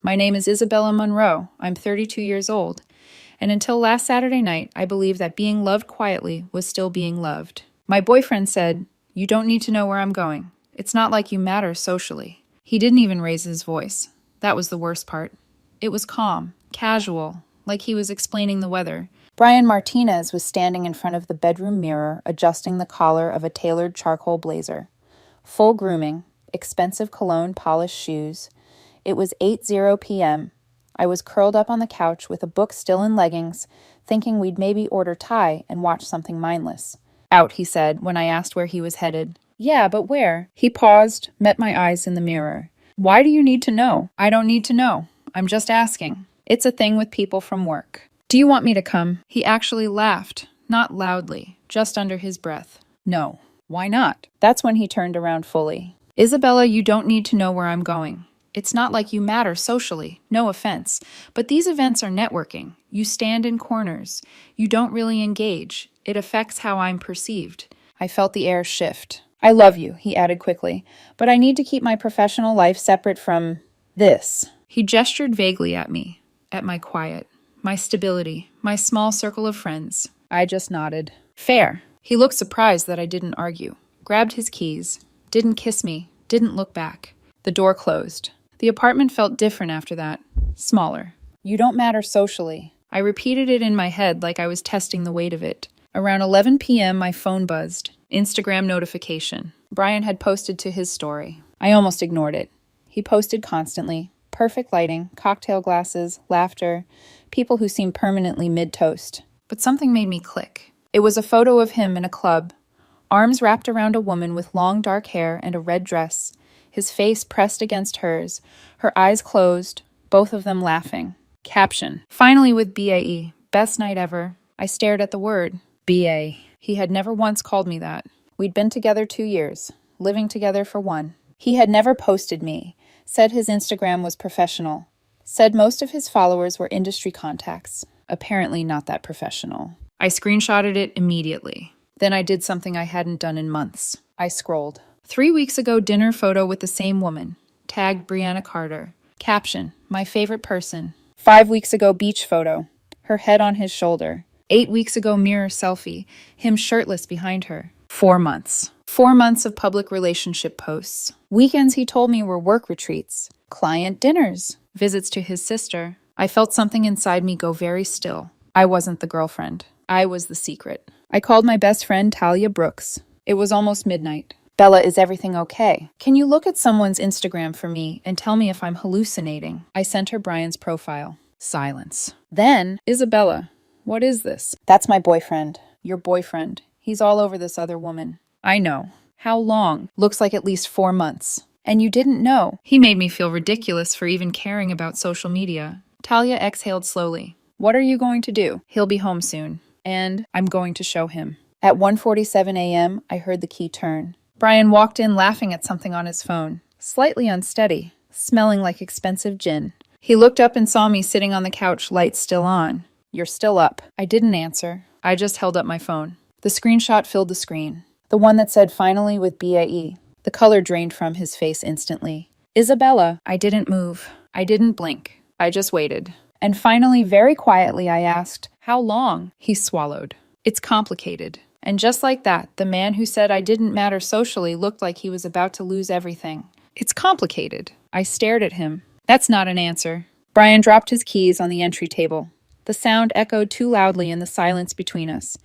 My name is Isabella Monroe. I'm 32 years old. And until last Saturday night, I believed that being loved quietly was still being loved. My boyfriend said, "You don't need to know where I'm going. It's not like you matter socially." He didn't even raise his voice. That was the worst part. It was calm, casual, like he was explaining the weather. Brian Martinez was standing in front of the bedroom mirror, adjusting the collar of a tailored charcoal blazer. Full grooming, expensive cologne, polished shoes. It was 8:00 p.m. I was curled up on the couch with a book still in leggings, thinking we'd maybe order Thai and watch something mindless. "Out," he said when I asked where he was headed. "Yeah, but where?" He paused, met my eyes in the mirror. "Why do you need to know?" "I don't need to know. I'm just asking. It's a thing with people from work." "Do you want me to come?" He actually laughed, not loudly, just under his breath. "No." "Why not?" That's when he turned around fully. "Isabella, you don't need to know where I'm going. It's not like you matter socially, no offense, but these events are networking. You stand in corners. You don't really engage. It affects how I'm perceived." I felt the air shift. "I love you," he added quickly, "but I need to keep my professional life separate from this." He gestured vaguely at me, at my quiet, my stability, my small circle of friends. I just nodded. "Fair." He looked surprised that I didn't argue, grabbed his keys, didn't kiss me, didn't look back. The door closed. The apartment felt different after that, smaller. "You don't matter socially." I repeated it in my head like I was testing the weight of it. Around 11 p.m., my phone buzzed. Instagram notification. Brian had posted to his story. I almost ignored it. He posted constantly. Perfect lighting, cocktail glasses, laughter, people who seemed permanently mid-toast. But something made me click. It was a photo of him in a club, arms wrapped around a woman with long dark hair and a red dress, his face pressed against hers, her eyes closed, both of them laughing. Caption. Finally with BAE. Best night ever. I stared at the word. BA. He had never once called me that. We'd been together 2 years, living together for 1. He had never posted me, said his Instagram was professional, said most of his followers were industry contacts. Apparently not that professional. I screenshotted it immediately. Then I did something I hadn't done in months. I scrolled. 3 weeks ago, dinner photo with the same woman. Tagged Brianna Carter. Caption, my favorite person. 5 weeks ago, beach photo. Her head on his shoulder. 8 weeks ago, mirror selfie. Him shirtless behind her. 4 months. 4 months of public relationship posts. Weekends he told me were work retreats. Client dinners. Visits to his sister. I felt something inside me go very still. I wasn't the girlfriend. I was the secret. I called my best friend Talia Brooks. It was almost midnight. "Bella, is everything okay? Can you look at someone's Instagram for me and tell me if I'm hallucinating?" I sent her Brian's profile. Silence. Then, "Isabella, what is this?" "That's my boyfriend." "Your boyfriend. He's all over this other woman." "I know." "How long?" "Looks like at least 4 months." "And you didn't know?" He made me feel ridiculous for even caring about social media. Talia exhaled slowly. "What are you going to do?" "He'll be home soon. And I'm going to show him." At 1:47 a.m., I heard the key turn. Brian walked in laughing at something on his phone, slightly unsteady, smelling like expensive gin. He looked up and saw me sitting on the couch, lights still on. "You're still up." I didn't answer. I just held up my phone. The screenshot filled the screen. The one that said finally with BAE. The color drained from his face instantly. "Isabella." I didn't move. I didn't blink. I just waited. And finally, very quietly, I asked, "How long?" He swallowed. "It's complicated." And just like that, the man who said I didn't matter socially looked like he was about to lose everything. "It's complicated." I stared at him. That's not an answer. Brian dropped his keys on the entry table. The sound echoed too loudly in the silence between us.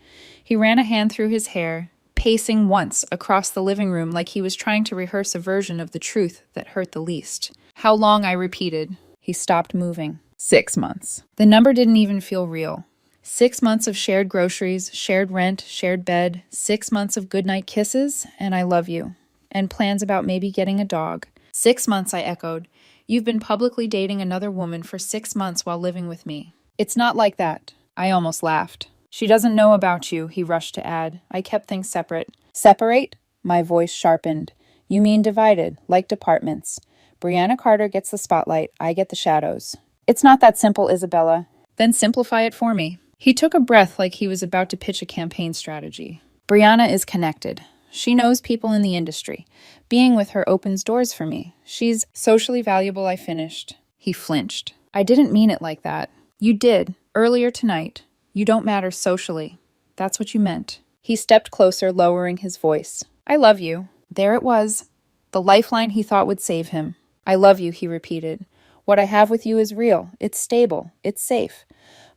He ran a hand through his hair, pacing once across the living room like he was trying to rehearse a version of the truth that hurt the least. "How long?" I repeated. He stopped moving. 6 months. The number didn't even feel real. 6 months of shared groceries, shared rent, shared bed, 6 months of goodnight kisses, and I love you, and plans about maybe getting a dog. 6 months, I echoed. You've been publicly dating another woman for 6 months while living with me. It's not like that. I almost laughed. She doesn't know about you, he rushed to add. I kept things separate. Separate? My voice sharpened. You mean divided, like departments. Brianna Carter gets the spotlight, I get the shadows. It's not that simple, Isabella. Then simplify it for me. He took a breath like he was about to pitch a campaign strategy. Brianna is connected. She knows people in the industry. Being with her opens doors for me. She's socially valuable, I finished. He flinched. I didn't mean it like that. You did. Earlier tonight. You don't matter socially. That's what you meant. He stepped closer, lowering his voice. I love you. There it was. The lifeline he thought would save him. I love you, he repeated. What I have with you is real. It's stable. It's safe.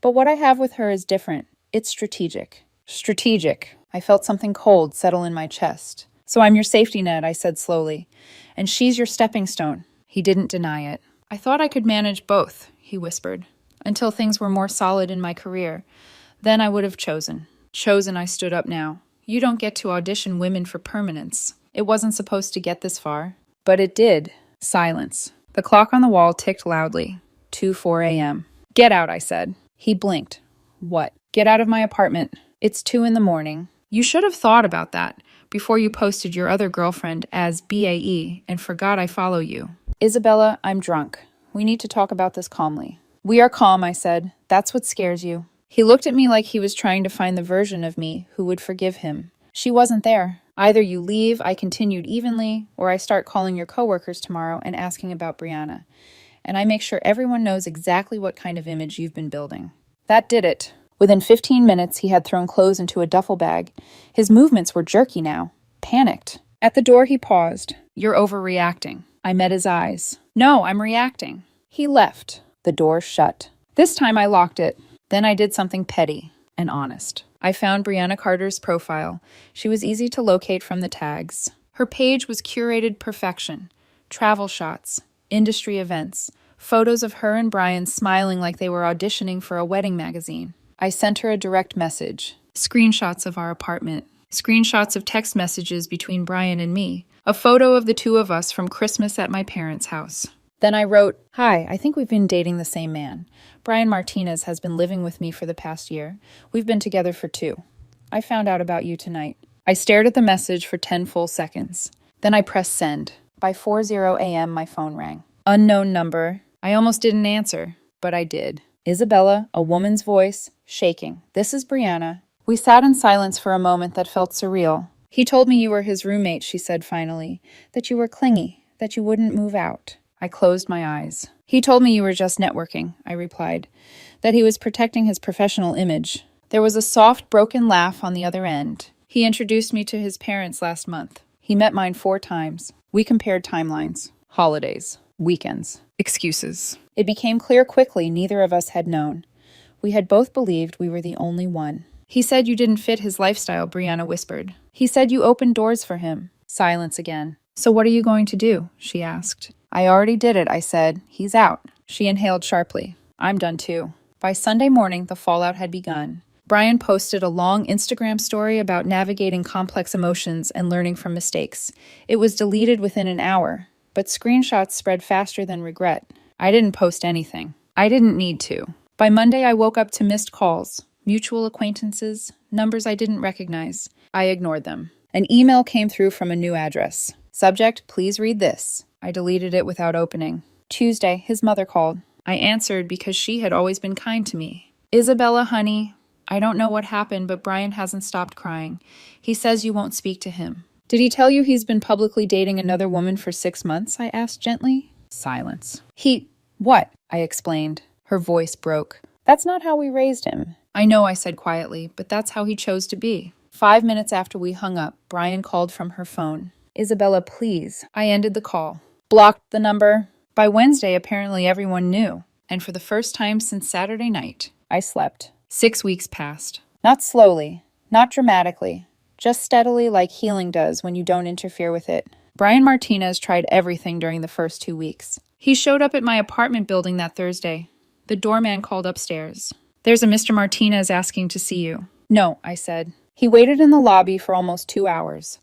But what I have with her is different. It's strategic. Strategic. I felt something cold settle in my chest. So I'm your safety net, I said slowly. And she's your stepping stone. He didn't deny it. I thought I could manage both, he whispered, until things were more solid in my career. Then I would have chosen. Chosen, I stood up now. You don't get to audition women for permanence. It wasn't supposed to get this far. But it did. Silence. The clock on the wall ticked loudly. 2:04 a.m. Get out, I said. He blinked. What? Get out of my apartment. It's 2 in the morning. You should have thought about that before you posted your other girlfriend as BAE and forgot I follow you. Isabella, I'm drunk. We need to talk about this calmly. We are calm, I said. That's what scares you. He looked at me like he was trying to find the version of me who would forgive him. She wasn't there. Either you leave, I continued evenly, or I start calling your coworkers tomorrow and asking about Brianna. And I make sure everyone knows exactly what kind of image you've been building. That did it. Within 15 minutes, he had thrown clothes into a duffel bag. His movements were jerky now. Panicked. At the door, he paused. You're overreacting. I met his eyes. No, I'm reacting. He left. The door shut. This time I locked it. Then I did something petty and honest. I found Brianna Carter's profile. She was easy to locate from the tags. Her page was curated perfection. Travel shots, industry events, photos of her and Brian smiling like they were auditioning for a wedding magazine. I sent her a direct message. Screenshots of our apartment. Screenshots of text messages between Brian and me. A photo of the two of us from Christmas at my parents' house. Then I wrote, Hi, I think we've been dating the same man. Brian Martinez has been living with me for the past year. We've been together for 2. I found out about you tonight. I stared at the message for 10 full seconds. Then I pressed send. By 4:00 a.m., my phone rang. Unknown number. I almost didn't answer, but I did. Isabella, a woman's voice, shaking. This is Brianna. We sat in silence for a moment that felt surreal. He told me you were his roommate, she said finally. That you were clingy, that you wouldn't move out. I closed my eyes. He told me you were just networking, I replied. That he was protecting his professional image. There was a soft, broken laugh on the other end. He introduced me to his parents last month. He met mine 4 times. We compared timelines, holidays, weekends, excuses. It became clear quickly neither of us had known. We had both believed we were the only one. He said you didn't fit his lifestyle, Brianna whispered. He said you opened doors for him. Silence again. So what are you going to do? She asked. I already did it, I said. He's out. She inhaled sharply. I'm done too. By Sunday morning, the fallout had begun. Brian posted a long Instagram story about navigating complex emotions and learning from mistakes. It was deleted within an hour, but screenshots spread faster than regret. I didn't post anything. I didn't need to. By Monday, I woke up to missed calls, mutual acquaintances, numbers I didn't recognize. I ignored them. An email came through from a new address. Subject, please read this. I deleted it without opening. Tuesday, his mother called. I answered because she had always been kind to me. Isabella, honey, I don't know what happened, but Brian hasn't stopped crying. He says you won't speak to him. Did he tell you he's been publicly dating another woman for 6 months? I asked gently. Silence. What? I explained. Her voice broke. That's not how we raised him. I know, I said quietly, but that's how he chose to be. 5 minutes after we hung up, Brian called from her phone. Isabella, please. I ended the call. Blocked the number. By Wednesday, apparently everyone knew. And for the first time since Saturday night, I slept. 6 weeks passed. Not slowly, not dramatically, just steadily like healing does when you don't interfere with it. Brian Martinez tried everything during the first 2 weeks. He showed up at my apartment building that Thursday. The doorman called upstairs. There's a Mr. Martinez asking to see you. No, I said. He waited in the lobby for almost 2 hours.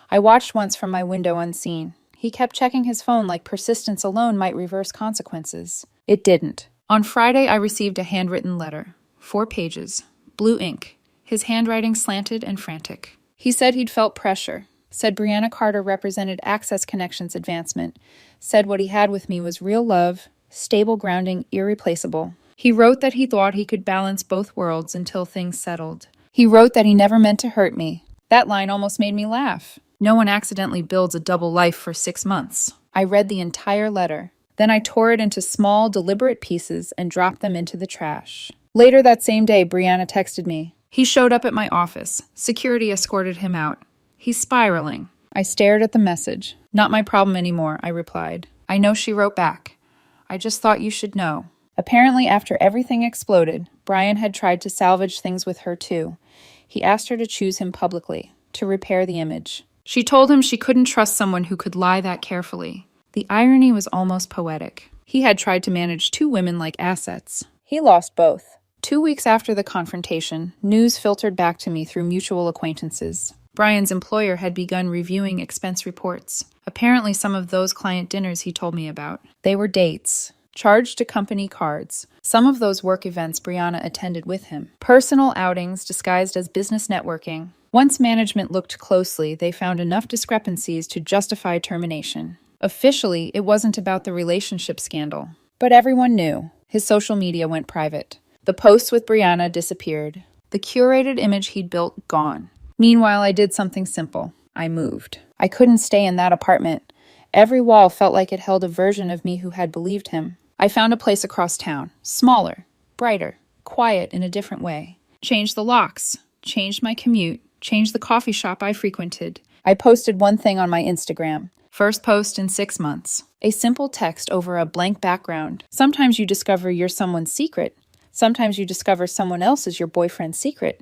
I watched once from my window unseen. He kept checking his phone like persistence alone might reverse consequences. It didn't. On Friday, I received a handwritten letter. 4 pages. Blue ink. His handwriting slanted and frantic. He said he'd felt pressure. Said Brianna Carter represented Access Connections advancement. Said what he had with me was real love, stable grounding, irreplaceable. He wrote that he thought he could balance both worlds until things settled. He wrote that he never meant to hurt me. That line almost made me laugh. No one accidentally builds a double life for 6 months. I read the entire letter. Then I tore it into small, deliberate pieces and dropped them into the trash. Later that same day, Brianna texted me. He showed up at my office. Security escorted him out. He's spiraling. I stared at the message. Not my problem anymore, I replied. I know, she wrote back. I just thought you should know. Apparently, after everything exploded, Brian had tried to salvage things with her too. He asked her to choose him publicly, to repair the image. She told him she couldn't trust someone who could lie that carefully. The irony was almost poetic. He had tried to manage 2 women like assets. He lost both. 2 weeks after the confrontation, news filtered back to me through mutual acquaintances. Brian's employer had begun reviewing expense reports. Apparently some of those client dinners he told me about. They were dates, charged to company cards. Some of those work events Brianna attended with him. Personal outings disguised as business networking. Once management looked closely, they found enough discrepancies to justify termination. Officially, it wasn't about the relationship scandal. But everyone knew. His social media went private. The posts with Brianna disappeared. The curated image he'd built gone. Meanwhile, I did something simple. I moved. I couldn't stay in that apartment. Every wall felt like it held a version of me who had believed him. I found a place across town. Smaller, brighter, quiet in a different way. Changed the locks. Changed my commute. Changed the coffee shop I frequented. I posted one thing on my Instagram. First post in 6 months. A simple text over a blank background. Sometimes you discover you're someone's secret. Sometimes you discover someone else is your boyfriend's secret.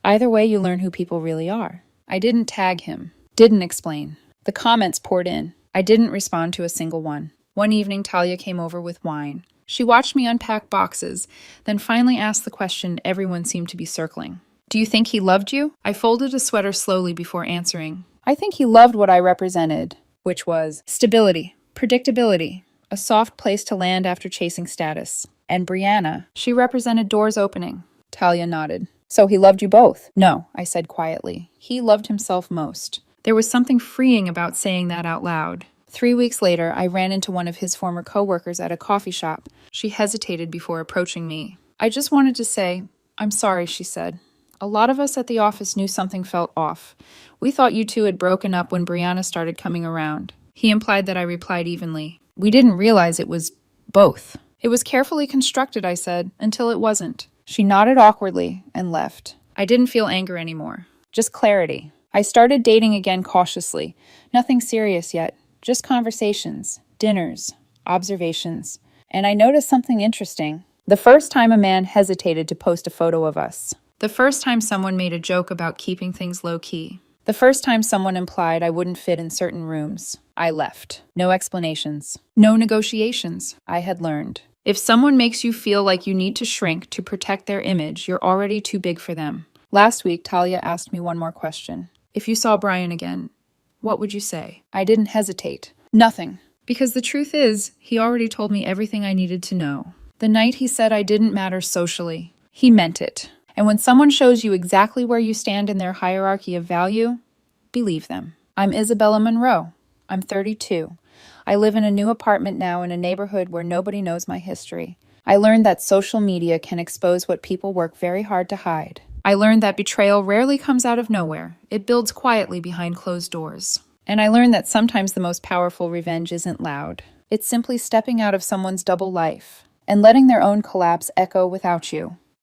Either way, you learn who people really are. I didn't tag him. Didn't explain. The comments poured in. I didn't respond to a single one. One evening, Talia came over with wine. She watched me unpack boxes, then finally asked the question everyone seemed to be circling. Do you think he loved you? I folded a sweater slowly before answering. I think he loved what I represented, which was stability, predictability, a soft place to land after chasing status. And Brianna, she represented doors opening. Talia nodded. So he loved you both? No, I said quietly. He loved himself most. There was something freeing about saying that out loud. 3 weeks later, I ran into one of his former coworkers at a coffee shop. She hesitated before approaching me. I just wanted to say, I'm sorry, she said. A lot of us at the office knew something felt off. We thought you two had broken up when Brianna started coming around. He implied that I replied evenly. We didn't realize it was both. It was carefully constructed, I said, until it wasn't. She nodded awkwardly and left. I didn't feel anger anymore. Just clarity. I started dating again cautiously. Nothing serious yet. Just conversations, dinners, observations. And I noticed something interesting. The first time a man hesitated to post a photo of us. The first time someone made a joke about keeping things low-key. The first time someone implied I wouldn't fit in certain rooms. I left. No explanations. No negotiations. I had learned. If someone makes you feel like you need to shrink to protect their image, you're already too big for them. Last week, Talia asked me one more question. If you saw Brian again, what would you say? I didn't hesitate. Nothing. Because the truth is, he already told me everything I needed to know. The night he said I didn't matter socially, he meant it. And when someone shows you exactly where you stand in their hierarchy of value, believe them. I'm Isabella Monroe. I'm 32. I live in a new apartment now in a neighborhood where nobody knows my history. I learned that social media can expose what people work very hard to hide. I learned that betrayal rarely comes out of nowhere. It builds quietly behind closed doors. And I learned that sometimes the most powerful revenge isn't loud. It's simply stepping out of someone's double life and letting their own collapse echo without you.